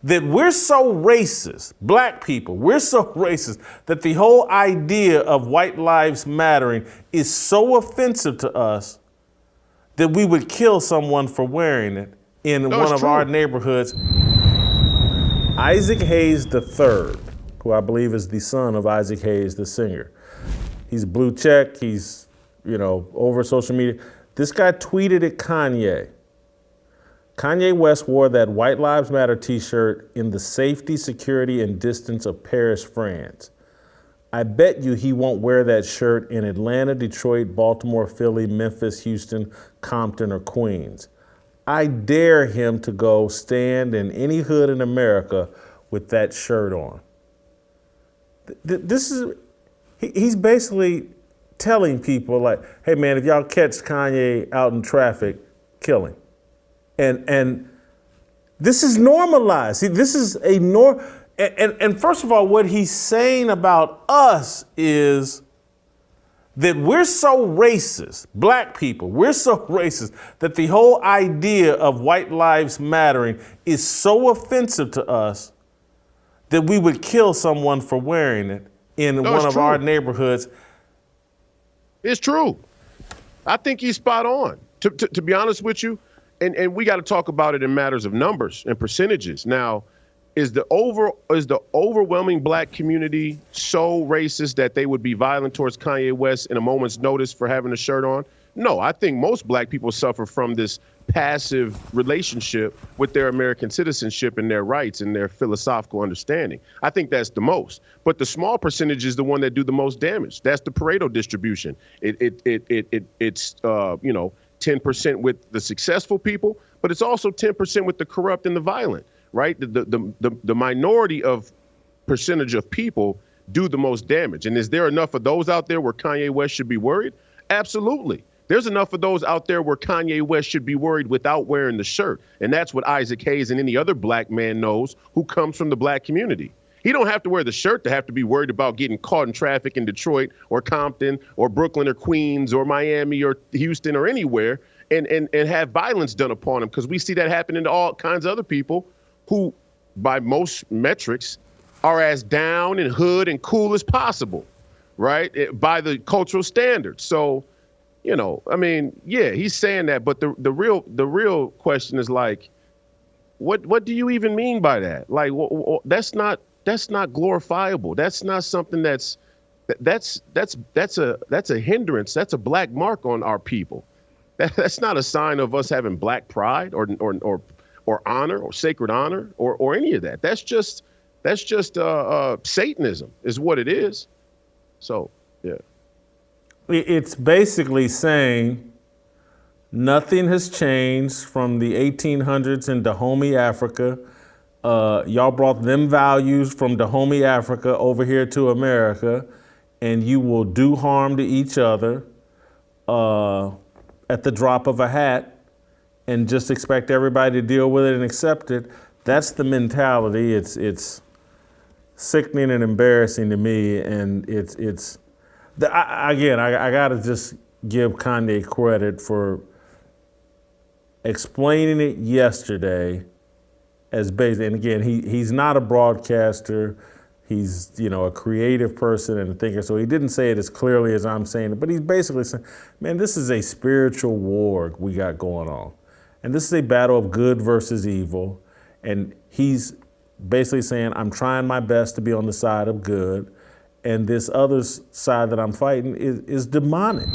that we're so racist, black people, we're so racist that the whole idea of white lives mattering is so offensive to us that we would kill someone for wearing it in one of our neighborhoods. Isaac Hayes III, who I believe is the son of Isaac Hayes, the singer. He's blue check, he's, over social media. This guy tweeted at Kanye. Kanye West wore that White Lives Matter t-shirt in the safety, security, and distance of Paris, France. I bet you he won't wear that shirt in Atlanta, Detroit, Baltimore, Philly, Memphis, Houston, Compton, or Queens. I dare him to go stand in any hood in America with that shirt on. He's basically telling people like, hey man, if y'all catch Kanye out in traffic, kill him. And this is normalized. See, this is a and first of all, what he's saying about us is that we're so racist, black people, we're so racist that the whole idea of white lives mattering is so offensive to us that we would kill someone for wearing it in one of our neighborhoods. It's true. I think he's spot on, to be honest with you. And we got to talk about it in matters of numbers and percentages. Now, is the overwhelming black community so racist that they would be violent towards Kanye West in a moment's notice for having a shirt on? No, I think most black people suffer from this passive relationship with their American citizenship and their rights and their philosophical understanding. I think that's the most. But the small percentage is the one that do the most damage. That's the Pareto distribution. It's 10% with the successful people, but it's also 10% with the corrupt and the violent, right? The minority of percentage of people do the most damage. And is there enough of those out there where Kanye West should be worried? Absolutely. There's enough of those out there where Kanye West should be worried without wearing the shirt. And that's what Isaac Hayes and any other black man knows who comes from the black community. He don't have to wear the shirt to have to be worried about getting caught in traffic in Detroit or Compton or Brooklyn or Queens or Miami or Houston or anywhere and have violence done upon him, because we see that happening to all kinds of other people who, by most metrics, are as down and hood and cool as possible, right, by the cultural standards. So, he's saying that, but the real question is like, what do you even mean by that? Like, that's not glorifiable. That's not something that's a hindrance. That's a black mark on our people. That's not a sign of us having black pride or honor or sacred honor or any of that. That's just Satanism is what it is. So, yeah. It's basically saying nothing has changed from the 1800s in Dahomey, Africa. Y'all brought them values from Dahomey, Africa over here to America, and you will do harm to each other at the drop of a hat and just expect everybody to deal with it and accept it. That's the mentality. It's sickening and embarrassing to me, and I gotta just give Kanye credit for explaining it yesterday as basic. And again, he's not a broadcaster. He's, a creative person and a thinker. So he didn't say it as clearly as I'm saying it, but he's basically saying, man, this is a spiritual war we got going on. And this is a battle of good versus evil. And he's basically saying, I'm trying my best to be on the side of good. And this other side that I'm fighting is demonic.